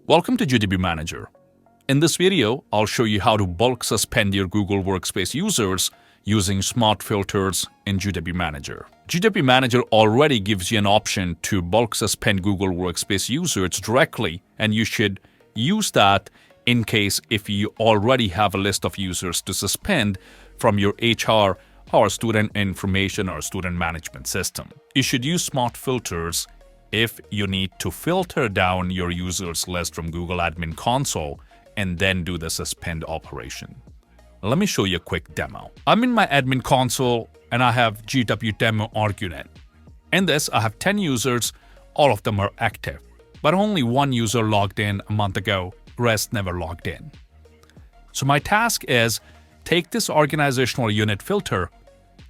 Welcome to GDB Manager. In this video, I'll show you how to bulk suspend your Google Workspace users using SmartFilters in GDB Manager. GDB Manager already gives you an option to bulk suspend Google Workspace users directly, and you should use that in case if you already have a list of users to suspend from your HR or student information or student management system. You should use SmartFilters if you need to filter down your users list from Google Admin Console and then do the suspend operation. Let me show you a quick demo. I'm in my admin console and I have GW demo org-unit. In this, I have 10 users, all of them are active, but only one user logged in a month ago, rest never logged in. So my task is take this organizational unit filter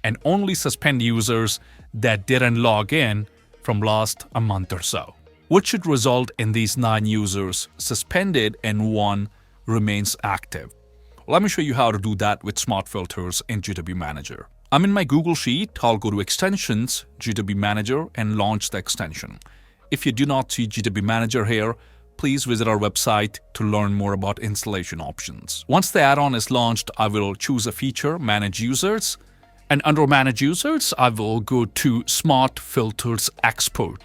and only suspend users that didn't log in from last a month or so, which should result in these 9 users suspended and 1 remains active. Let me show you how to do that with SmartFilters in GW Manager. I'm in my Google Sheet. I'll go to Extensions, GW Manager, and launch the extension. If you do not see GW Manager here, please visit our website to learn more about installation options. Once the add-on is launched, I will choose a feature, Manage Users, and under Manage Users, I will go to SmartFilters Export.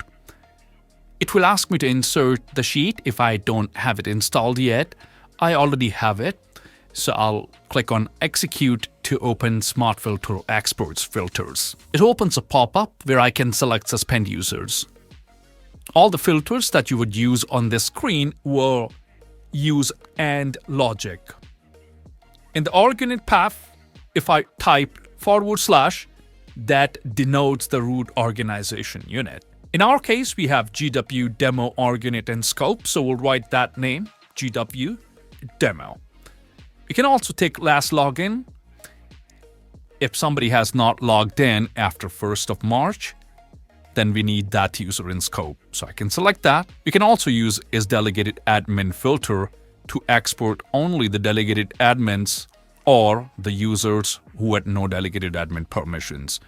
It will ask me to insert the sheet if I don't have it installed yet. I already have it, so I'll click on Execute to open SmartFilter Exports filters. It opens a pop-up where I can select Suspend Users. All the filters that you would use on this screen will use AND logic. In the org-unit path, if I type /, that denotes the root organization unit. In our case, we have GW demo org-unit and scope, so we'll write that name, GW demo. You can also take last login. If somebody has not logged in after 1st of March, then we need that user in scope. So I can select that. You can also use isDelegated admin filter to export only the delegated admins or the users who had no delegated admin permissions.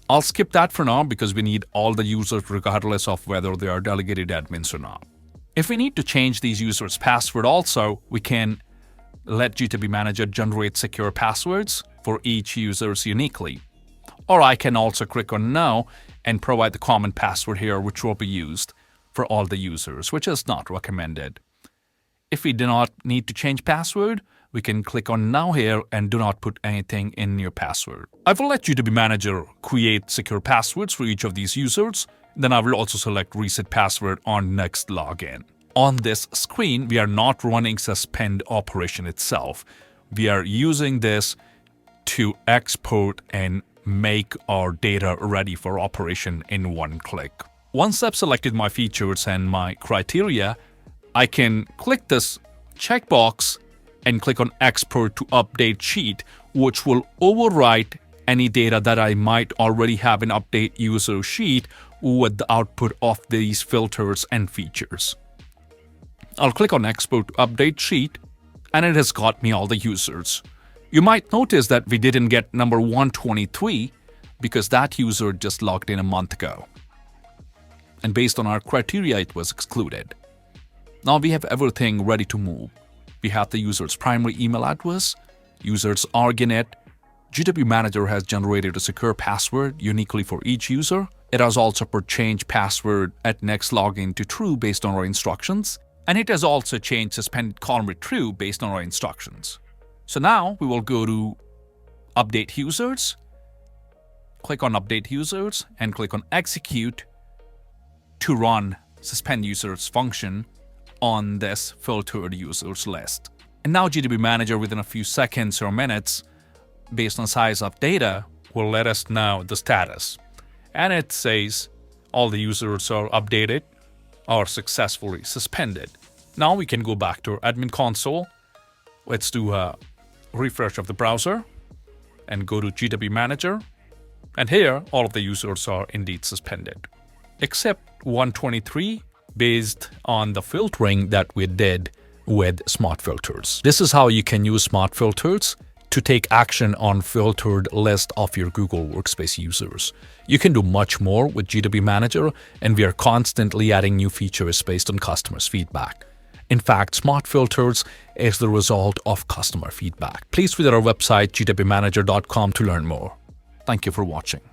I'll skip that for now because we need all the users regardless of whether they are delegated admins or not. If we need to change these users' password also, we can let GDB Manager generate secure passwords for each users uniquely. Or I can also click on Now and provide the common password here which will be used for all the users, which is not recommended. If we do not need to change password, we can click on Now here and do not put anything in your password. I will let GDB Manager create secure passwords for each of these users. Then I will also select Reset Password on Next Login. On this screen, we are not running suspend operation itself. We are using this to export and make our data ready for operation in one click. Once I've selected my features and my criteria, I can click this checkbox and click on Export to Update Sheet, which will overwrite any data that I might already have in Update User Sheet with the output of these filters and features. I'll click on Export to Update Sheet, and it has got me all the users. You might notice that we didn't get number 123 because that user just logged in a month ago. And based on our criteria, it was excluded. Now we have everything ready to move. We have the user's primary email address, user's org-unit. GW Manager has generated a secure password uniquely for each user. It has also put change password at next login to true based on our instructions. And it has also changed suspended column with true based on our instructions. So now we will go to Update Users, click on Update Users, and click on Execute to run Suspend Users function on this filtered users list. And now GDB Manager within a few seconds or minutes, based on size of data, will let us know the status. And it says all the users are updated or successfully suspended. Now we can go back to our admin console. Let's do a refresh of the browser and go to GW Manager. And here, all of the users are indeed suspended, except 123 based on the filtering that we did with SmartFilters. This is how you can use SmartFilters to take action on filtered list of your Google Workspace users. You can do much more with GDB Manager, and we are constantly adding new features based on customers' feedback. In fact, SmartFilters is the result of customer feedback. Please visit our website gwmanager.com to learn more. Thank you for watching.